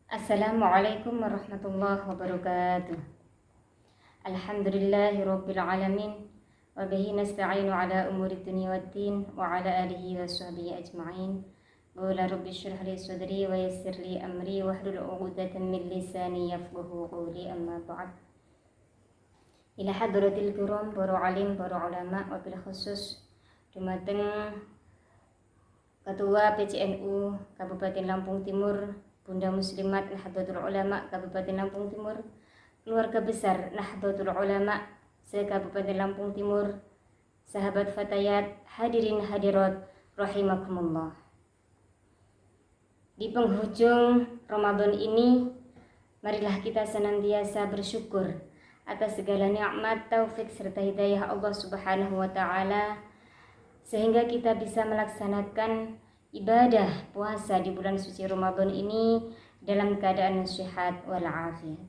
Assalamualaikum warahmatullahi wabarakatuh. Alhamdulillahirabbil alamin wa bihi nasta'inu ala umuri dunya waddin wa ala alihi wa sahbihi ajma'in. Qala rabbi shrah li sadri wa yassir li amri wahlul 'uqdatam min lisani yafqahu qawli, amma ba'd. Ila hadratil kiram para alim, para ulama, wa bil khusus dumateng Ketua PCNU Kabupaten Lampung Timur, Bunda Muslimat Nahdlatul Ulama Kabupaten Lampung Timur, keluarga besar Nahdlatul Ulama se-Kabupaten Lampung Timur, sahabat fatayat, hadirin hadirat rahimakumullah. Di penghujung Ramadan ini, marilah kita senantiasa bersyukur atas segala nikmat, taufik serta hidayah Allah Subhanahu wa taala sehingga kita bisa melaksanakan ibadah puasa di bulan suci Ramadan ini dalam keadaan sehat walafiat.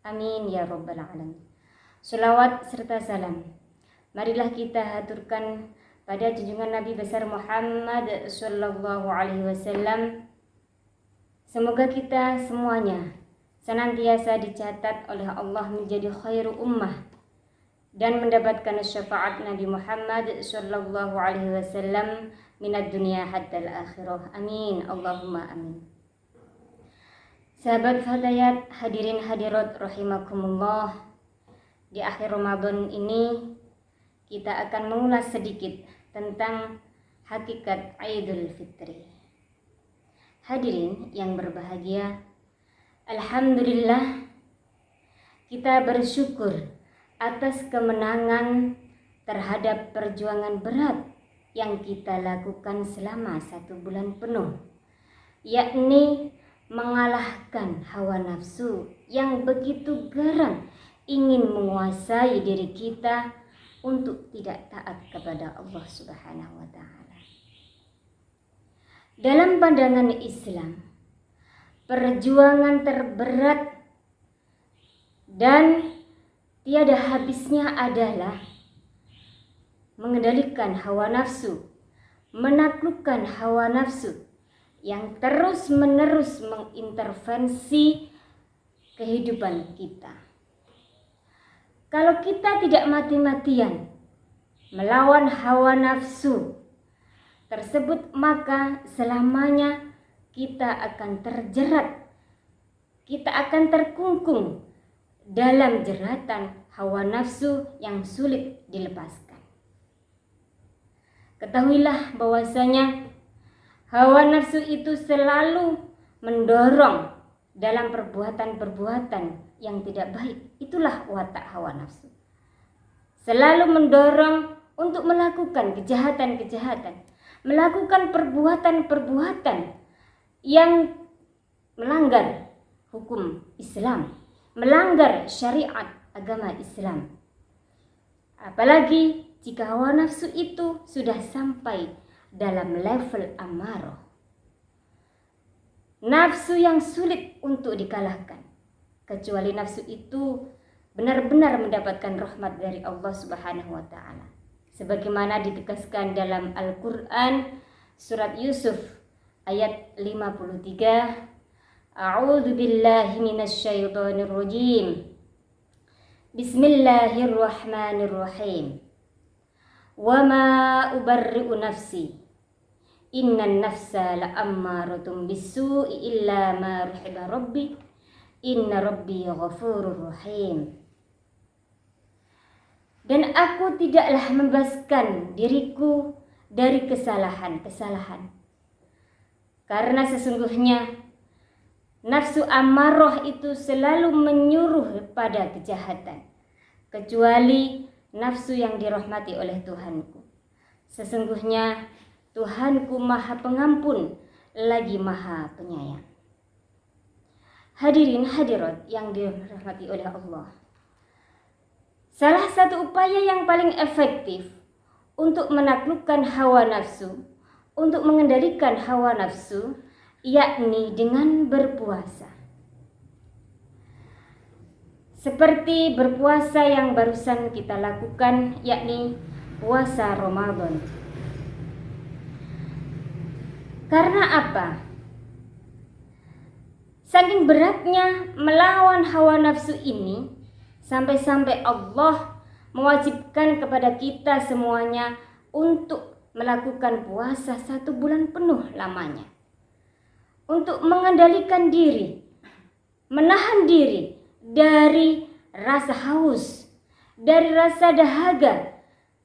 Amin ya rabbal alamin. Shalawat serta salam marilah kita haturkan pada junjungan Nabi besar Muhammad sallallahu alaihi wasallam. Semoga kita semuanya senantiasa dicatat oleh Allah menjadi khairu ummah dan mendapatkan syafaat Nabi Muhammad sallallahu alaihi wasallam minad dunya hatta al-akhirah. Amin Allahumma amin. Sahabat fatayat, hadirin hadirat rahimakumullah, di akhir Ramadan ini kita akan mengulas sedikit tentang hakikat Idul Fitri. Hadirin yang berbahagia, alhamdulillah kita bersyukur atas kemenangan terhadap perjuangan berat yang kita lakukan selama 1 bulan penuh, yakni mengalahkan hawa nafsu yang begitu garang ingin menguasai diri kita untuk tidak taat kepada Allah Subhanahu wa taala. Dalam pandangan Islam, perjuangan terberat dan tiada habisnya adalah mengendalikan hawa nafsu, menaklukkan hawa nafsu yang terus-menerus mengintervensi kehidupan kita. Kalau kita tidak mati-matian melawan hawa nafsu tersebut, maka selamanya kita akan terjerat, kita akan terkungkung dalam jeratan hawa nafsu yang sulit dilepaskan. Ketahuilah bahwasanya hawa nafsu itu selalu mendorong dalam perbuatan-perbuatan yang tidak baik. Itulah watak hawa nafsu. Selalu mendorong untuk melakukan kejahatan-kejahatan, melakukan perbuatan-perbuatan yang melanggar hukum Islam, melanggar syariat agama Islam. Apalagi jika hawa nafsu itu sudah sampai dalam level amarah, nafsu yang sulit untuk dikalahkan, kecuali nafsu itu benar-benar mendapatkan rahmat dari Allah Subhanahu wa taala. Sebagaimana ditegaskan dalam Al-Qur'an surat Yusuf ayat 53, A'udzu billahi minasyaitonir rajim. Bismillahirrahmanirrahim. Wa ma ubarri'u nafsi. Innan nafsa la'ammaratun bis-su'i illa ma rahima rabbi. Inna rabbi ghafurur rahim. Dan aku tidaklah membebaskan diriku dari kesalahan-kesalahan, karena sesungguhnya nafsu amarah itu selalu menyuruh pada kejahatan, kecuali nafsu yang dirahmati oleh Tuhanku. Sesungguhnya Tuhanku Maha Pengampun lagi Maha Penyayang. Hadirin hadirat yang dirahmati oleh Allah, salah satu upaya yang paling efektif untuk menaklukkan hawa nafsu, untuk mengendalikan hawa nafsu, yakni dengan berpuasa. Seperti berpuasa yang barusan kita lakukan, yakni puasa Ramadan. Karena apa? Saking beratnya melawan hawa nafsu ini, sampai-sampai Allah mewajibkan kepada kita semuanya untuk melakukan puasa 1 bulan penuh lamanya. Untuk mengendalikan diri, menahan diri dari rasa haus, dari rasa dahaga,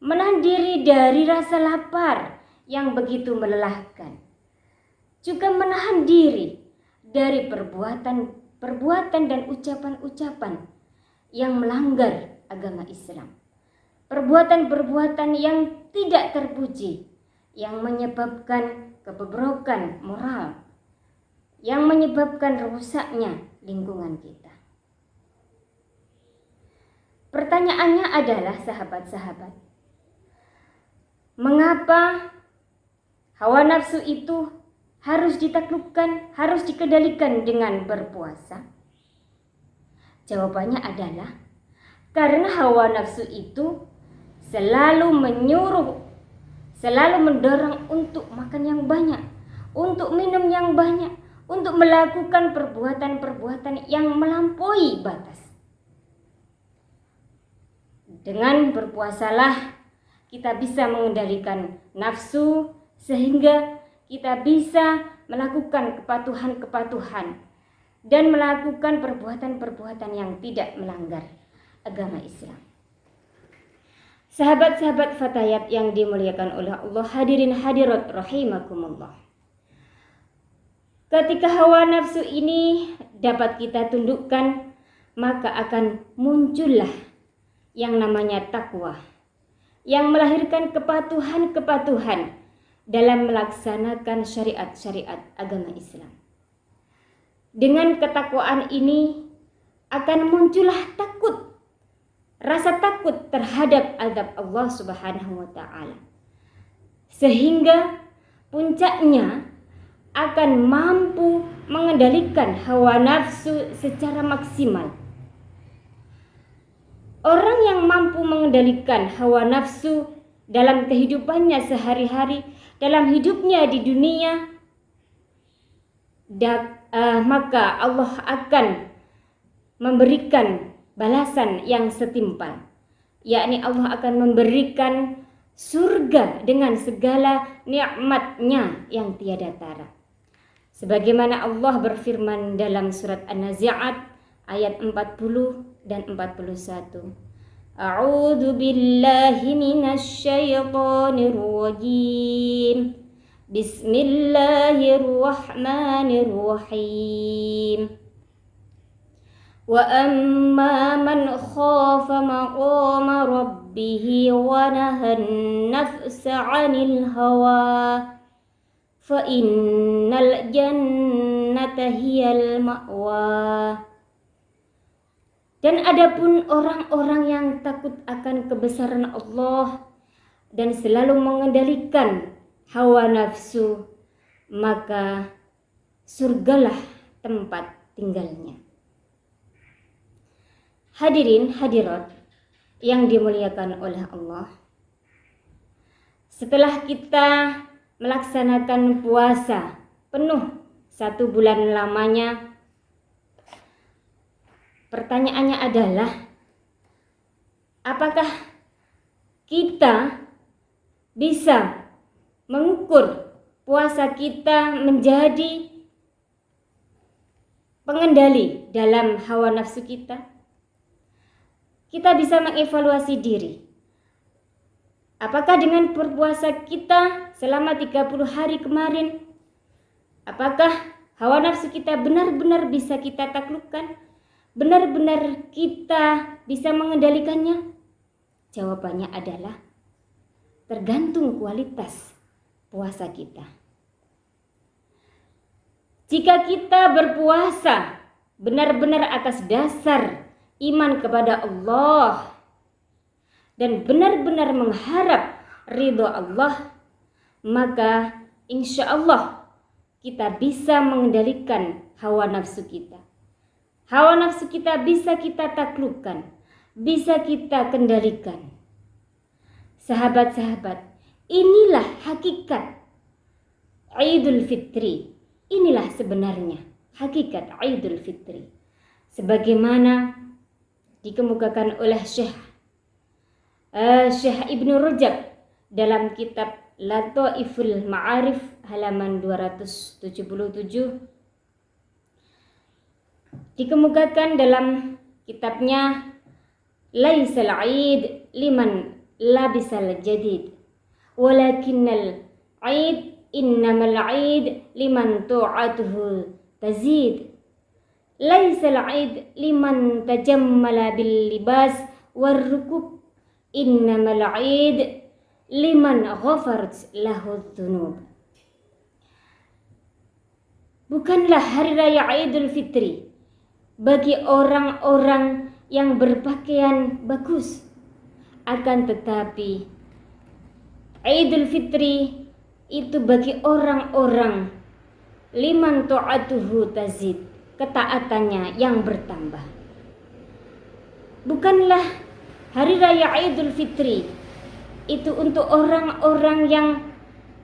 menahan diri dari rasa lapar yang begitu melelahkan. Juga menahan diri dari perbuatan dan ucapan-ucapan yang melanggar agama Islam. Perbuatan-perbuatan yang tidak terpuji, yang menyebabkan kebobrokan moral, yang menyebabkan rusaknya lingkungan kita. Pertanyaannya adalah, sahabat-sahabat, mengapa hawa nafsu itu harus ditaklukkan, harus dikendalikan dengan berpuasa? Jawabannya adalah karena hawa nafsu itu selalu menyuruh, selalu mendorong untuk makan yang banyak, untuk minum yang banyak, untuk melakukan perbuatan-perbuatan yang melampaui batas. Dengan berpuasalah kita bisa mengendalikan nafsu sehingga kita bisa melakukan kepatuhan-kepatuhan dan melakukan perbuatan-perbuatan yang tidak melanggar agama Islam. Sahabat-sahabat Fatayat yang dimuliakan oleh Allah, hadirin hadirat rahimakumullah. Ketika hawa nafsu ini dapat kita tundukkan, maka akan muncullah yang namanya takwa, yang melahirkan kepatuhan-kepatuhan dalam melaksanakan syariat-syariat agama Islam. Dengan ketakwaan ini akan muncullah takut, rasa takut terhadap azab Allah Subhanahu wa taala. Sehingga puncaknya akan mampu mengendalikan hawa nafsu secara maksimal. Orang yang mampu mengendalikan hawa nafsu dalam kehidupannya sehari-hari, dalam hidupnya di dunia, maka Allah akan memberikan balasan yang setimpal, yakni Allah akan memberikan surga dengan segala nikmatnya yang tiada tara. Sebagaimana Allah berfirman dalam surat An-Nazi'at ayat 40 dan 41. A'udzu billahi minasy syaithanir rajim. Bismillahirrahmanirrahim. Wa amma man khafa maqama rabbih wa nahan nafsa 'anil hawa fa innal jannata hiyal ma'wa. Dan adapun orang-orang yang takut akan kebesaran Allah dan selalu mengendalikan hawa nafsu, maka surgalah tempat tinggalnya. Hadirin hadirat yang dimuliakan oleh Allah, setelah kita melaksanakan puasa penuh 1 bulan lamanya, pertanyaannya adalah, apakah kita bisa mengukur puasa kita menjadi pengendali dalam hawa nafsu kita? Kita bisa mengevaluasi diri. Apakah dengan berpuasa kita selama 30 hari kemarin, apakah hawa nafsu kita benar-benar bisa kita taklukkan? Benar-benar kita bisa mengendalikannya? Jawabannya adalah tergantung kualitas puasa kita. Jika kita berpuasa benar-benar atas dasar iman kepada Allah dan benar-benar mengharap ridho Allah, maka insya Allah kita bisa mengendalikan hawa nafsu kita. Hawa nafsu kita bisa kita taklukkan, bisa kita kendalikan. Sahabat-sahabat, inilah hakikat Idul Fitri. Inilah sebenarnya hakikat Idul Fitri sebagaimana dikemukakan oleh Syekh Ibnu Rajab dalam kitab Lataiful Ma'arif halaman 277. Dikemukakan dalam kitabnya Laisal Aid liman labisal jadid walakinnal aid innamal aid liman tu'atuhu tazid. Laisal aid liman tajammala bil libas warrukub innamal aid liman ghafarat lahu dzunub. Bukanlah hari raya Idul Fitri bagi orang-orang yang berpakaian bagus, akan tetapi Idul Fitri itu bagi orang-orang liman ta'atuhu tazid, ketaatannya yang bertambah. Bukanlah hari raya Idul Fitri itu untuk orang-orang yang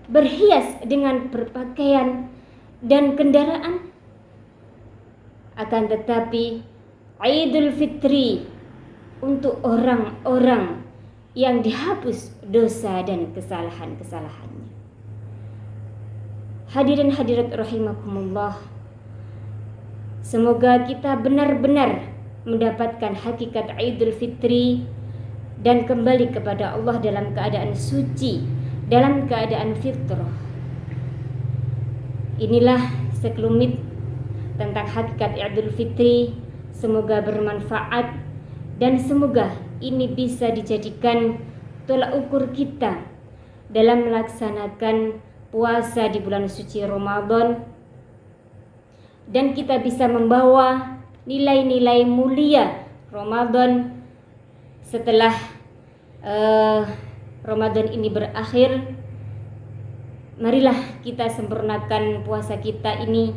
berhias dengan berpakaian dan kendaraan, akan tetapi Idul Fitri untuk orang-orang yang dihapus dosa dan kesalahan-kesalahannya. Hadirin hadirat rahimakumullah, semoga kita benar-benar mendapatkan hakikat Idul Fitri dan kembali kepada Allah dalam keadaan suci, dalam keadaan fitrah. Inilah sekelumit tentang hakikat Idul Fitri. Semoga bermanfaat dan semoga ini bisa dijadikan tolak ukur kita dalam melaksanakan puasa di bulan suci Ramadan, dan kita bisa membawa nilai-nilai mulia Ramadan setelah Ramadan ini berakhir. Marilah kita sempurnakan puasa kita ini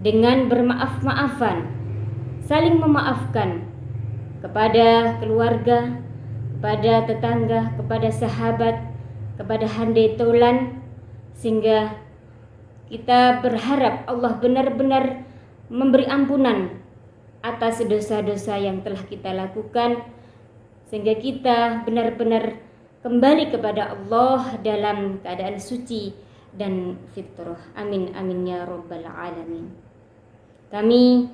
dengan bermaaf-maafan, saling memaafkan kepada keluarga, kepada tetangga, kepada sahabat, kepada handai taulan, sehingga kita berharap Allah benar-benar memberi ampunan atas dosa-dosa yang telah kita lakukan, sehingga kita benar-benar kembali kepada Allah dalam keadaan suci dan fitrah. Amin amin ya rabbal alamin. Kami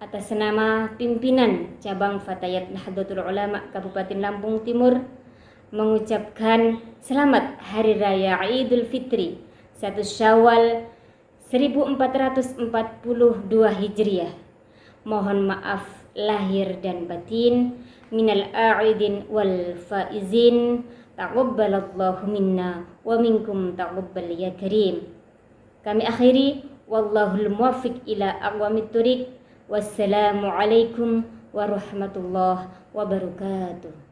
atas nama pimpinan cabang Fatayat Nahdlatul Ulama Kabupaten Lampung Timur mengucapkan selamat Hari Raya Idul Fitri 1 Syawal 1442 Hijriah. Mohon maaf lahir dan batin, minal a'idin wal faizin, taqabbalallahu minna wa minkum taqabbal ya karim. Kami akhiri, wallahul muwaffiq ila aqwamit thoriq. Wassalamualaikum warahmatullahi wabarakatuh.